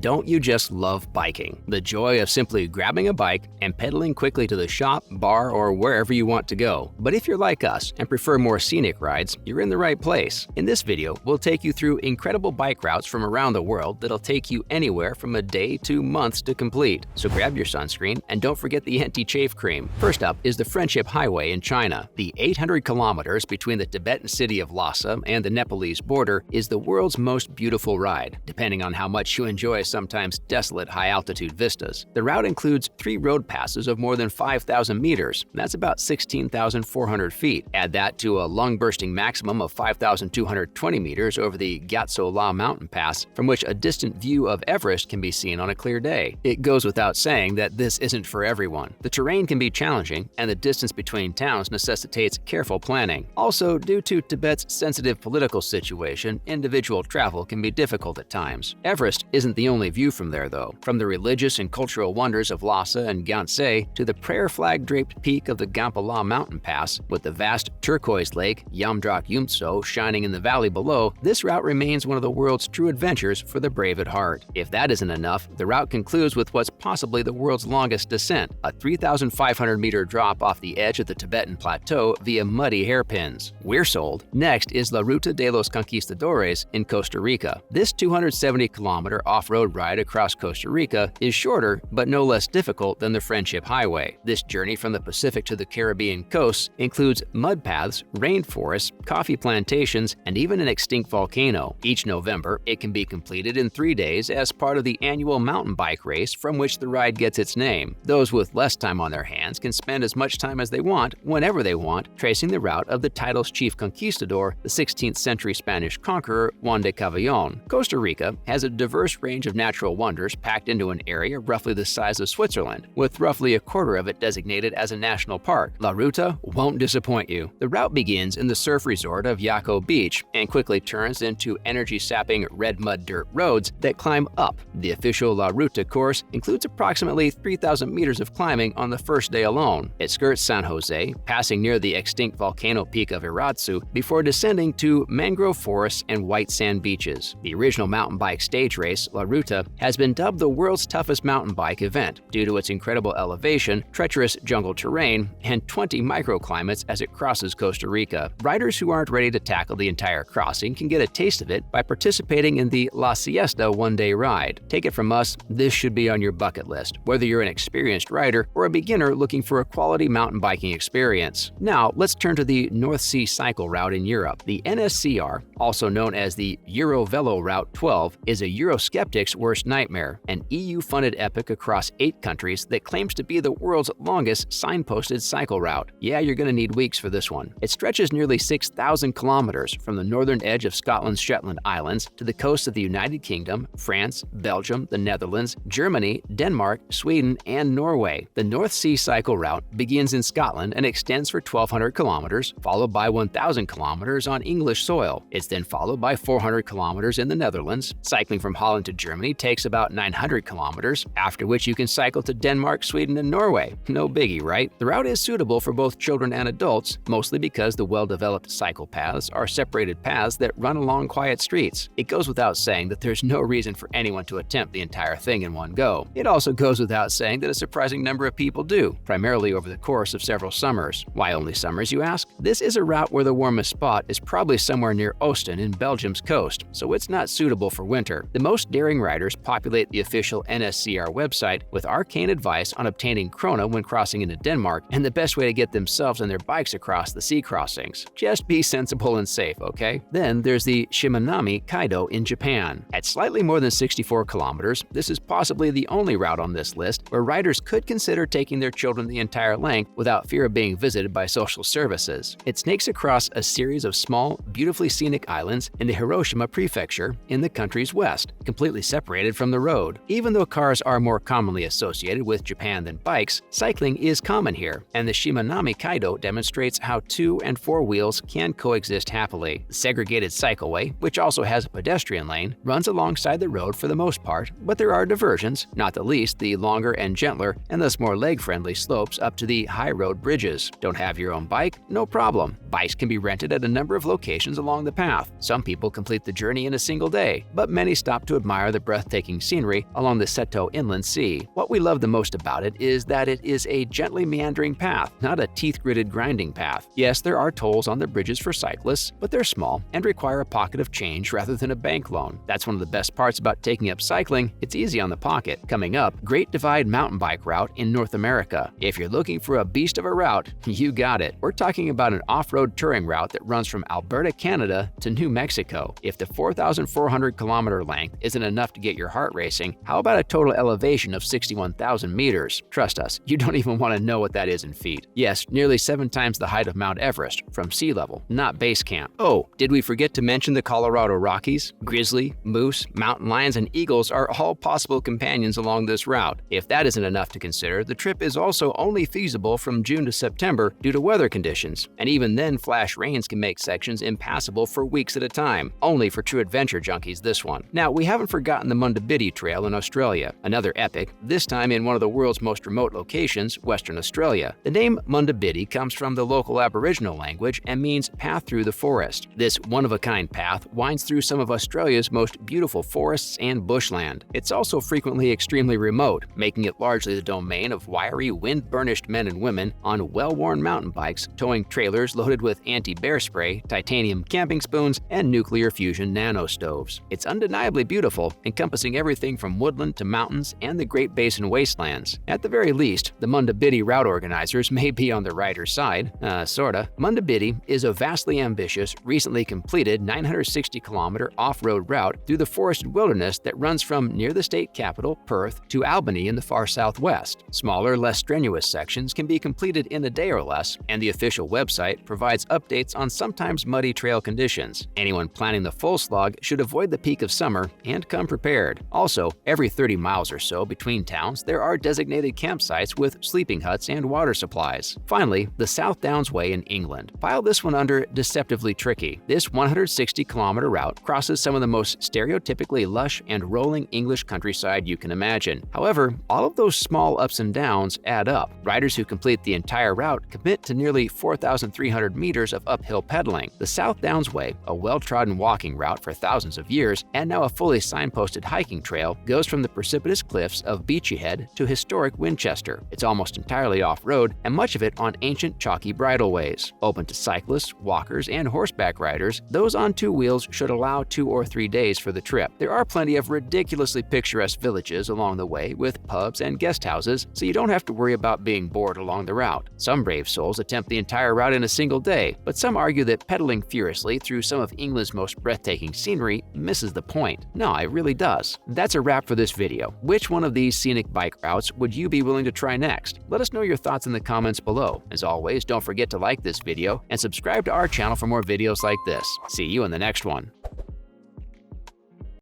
Don't you just love biking? The joy of simply grabbing a bike and pedaling quickly to the shop, bar, or wherever you want to go. But if you're like us and prefer more scenic rides, you're in the right place. In this video, we'll take you through incredible bike routes from around the world that'll take you anywhere from a day to months to complete. So grab your sunscreen and don't forget the anti-chafe cream. First up is the Friendship Highway in China. The 800 kilometers between the Tibetan city of Lhasa and the Nepalese border is the world's most beautiful ride, depending on how much you enjoy sometimes desolate high-altitude vistas. The route includes 3 road passes of more than 5,000 meters. That's about 16,400 feet. Add that to a lung-bursting maximum of 5,220 meters over the Gyatso La mountain pass, from which a distant view of Everest can be seen on a clear day. It goes without saying that this isn't for everyone. The terrain can be challenging, and the distance between towns necessitates careful planning. Also, due to Tibet's sensitive political situation, individual travel can be difficult at times. Everest isn't the only view from there, though. From the religious and cultural wonders of Lhasa and Gyantse to the prayer flag-draped peak of the Gampa La mountain pass, with the vast turquoise lake Yamdrak Yumtso shining in the valley below, this route remains one of the world's true adventures for the brave at heart. If that isn't enough, the route concludes with what's possibly the world's longest descent, a 3,500-meter drop off the edge of the Tibetan plateau via muddy hairpins. We're sold. Next is La Ruta de los Conquistadores in Costa Rica. This 270-kilometer off-road ride across Costa Rica is shorter but no less difficult than the Friendship Highway. This journey from the Pacific to the Caribbean coasts includes mud paths, rainforests, coffee plantations, and even an extinct volcano. Each November, it can be completed in 3 days as part of the annual mountain bike race from which the ride gets its name. Those with less time on their hands can spend as much time as they want, whenever they want, tracing the route of the title's chief conquistador, the 16th century Spanish conqueror Juan de Cavallon. Costa Rica has a diverse range of natural wonders packed into an area roughly the size of Switzerland, with roughly a quarter of it designated as a national park. La Ruta won't disappoint you. The route begins in the surf resort of Yaco Beach and quickly turns into energy-sapping red mud dirt roads that climb up. The official La Ruta course includes approximately 3,000 meters of climbing on the first day alone. It skirts San Jose, passing near the extinct volcano peak of Iratsu before descending to mangrove forests and white sand beaches. The original mountain bike stage race, La Ruta, has been dubbed the world's toughest mountain bike event due to its incredible elevation, treacherous jungle terrain, and 20 microclimates as it crosses Costa Rica. Riders who aren't ready to tackle the entire crossing can get a taste of it by participating in the La Siesta one-day ride. Take it from us, this should be on your bucket list, whether you're an experienced rider or a beginner looking for a quality mountain biking experience. Now, let's turn to the North Sea cycle route in Europe. The NSCR, also known as the Euro Velo Route 12, is a Euroskeptic's worst nightmare, an EU-funded epic across 8 countries that claims to be the world's longest signposted cycle route. Yeah, you're gonna need weeks for this one. It stretches nearly 6,000 kilometers from the northern edge of Scotland's Shetland Islands to the coast of the United Kingdom, France, Belgium, the Netherlands, Germany, Denmark, Sweden, and Norway. The North Sea cycle route begins in Scotland and extends for 1,200 kilometers, followed by 1,000 kilometers on English soil. It's then followed by 400 kilometers in the Netherlands. Cycling from Holland to Germany takes about 900 kilometers, after which you can cycle to Denmark, Sweden, and Norway. No biggie, right? The route is suitable for both children and adults, mostly because the well-developed cycle paths are separated paths that run along quiet streets. It goes without saying that there's no reason for anyone to attempt the entire thing in one go. It also goes without saying that a surprising number of people do, primarily over the course of several summers. Why only summers, you ask? This is a route where the warmest spot is probably somewhere near Oosten in Belgium's coast, so it's not suitable for winter. The most daring riders populate the official NSCR website with arcane advice on obtaining Krona when crossing into Denmark and the best way to get themselves and their bikes across the sea crossings. Just be sensible and safe, okay? Then there's the Shimanami Kaido in Japan. At slightly more than 64 kilometers, this is possibly the only route on this list where riders could consider taking their children the entire length without fear of being visited by social services. It snakes across a series of small, beautifully scenic islands in the Hiroshima prefecture in the country's west, completely separated from the road. Even though cars are more commonly associated with Japan than bikes, cycling is common here, and the Shimanami Kaido demonstrates how 2 and 4 wheels can coexist happily. The segregated cycleway, which also has a pedestrian lane, runs alongside the road for the most part, but there are diversions, not the least the longer and gentler and thus more leg-friendly slopes up to the high road bridges. Don't have your own bike? No problem. Bikes can be rented at a number of locations along the path. Some people complete the journey in a single day, but many stop to admire the breathtaking scenery along the Seto Inland Sea. What we love the most about it is that it is a gently meandering path, not a teeth-gritted grinding path. Yes, there are tolls on the bridges for cyclists, but they're small and require a pocket of change rather than a bank loan. That's one of the best parts about taking up cycling. It's easy on the pocket. Coming up, Great Divide mountain bike route in North America. If you're looking for a beast of a route, you got it. We're talking about an off-road touring route that runs from Alberta, Canada to New Mexico. If the 4,400-kilometer length isn't enough to get your heart racing, how about a total elevation of 61,000 meters? Trust us, you don't even want to know what that is in feet. Yes, nearly 7 times the height of Mount Everest from sea level, not base camp. Oh, did we forget to mention the Colorado Rockies? Grizzly, moose, mountain lions, and eagles are all possible companions along this route. If that isn't enough to consider, the trip is also only feasible from June to September due to weather conditions, and even then flash rains can make sections impassable for weeks at a time. Only for true adventure junkies, this one. Now, we haven't forgotten the Munda Biddi Trail in Australia, another epic, this time in one of the world's most remote locations, Western Australia. The name Munda Biddi comes from the local Aboriginal language and means path through the forest. This one-of-a-kind path winds through some of Australia's most beautiful forests and bushland. It's also frequently extremely remote, making it largely the domain of wiry, wind-burnished men and women on well-worn mountain bikes towing trailers loaded with anti-bear spray, titanium camping spoons, and nuclear fusion nano stoves. It's undeniably beautiful, encompassing everything from woodland to mountains and the Great Basin wastelands. At the very least, the Munda Biddi route organizers may be on the rider's side, sorta. Munda Biddi is a vastly ambitious, recently completed 960-kilometer off-road route through the forested wilderness that runs from near the state capital, Perth, to Albany in the far southwest. Smaller, less strenuous sections can be completed in a day or less, and the official website provides updates on sometimes muddy trail conditions. Anyone planning the full slog should avoid the peak of summer and come prepared. Also, every 30 miles or so between towns, there are designated campsites with sleeping huts and water supplies. Finally, the South Downs Way in England. File this one under deceptively tricky. This 160-kilometer route crosses some of the most stereotypically lush and rolling English countryside you can imagine. However, all of those small ups and downs add up. Riders who complete the entire route commit to nearly 4,300 meters of uphill pedaling. The South Downs Way, a well-trodden walking route for thousands of years and now a fully signposted hiking trail, goes from the precipitous cliffs of Beachy Head to historic Winchester. It's almost entirely off-road and much of it on ancient chalky bridleways. Open to cyclists, walkers, and horseback riders, those on 2 wheels should allow 2 or 3 days for the trip. There are plenty of ridiculously picturesque villages along the way with pubs and guest houses, so you don't have to worry about being bored along the route. Some brave souls attempt the entire route in a single day, but some argue that pedaling furiously through some of England's most breathtaking scenery misses the point. No, it really does. That's a wrap for this video. Which one of these scenic bike routes would you be willing to try next? Let us know your thoughts in the comments below. As always, don't forget to like this video and subscribe to our channel for more videos like this. See you in the next one.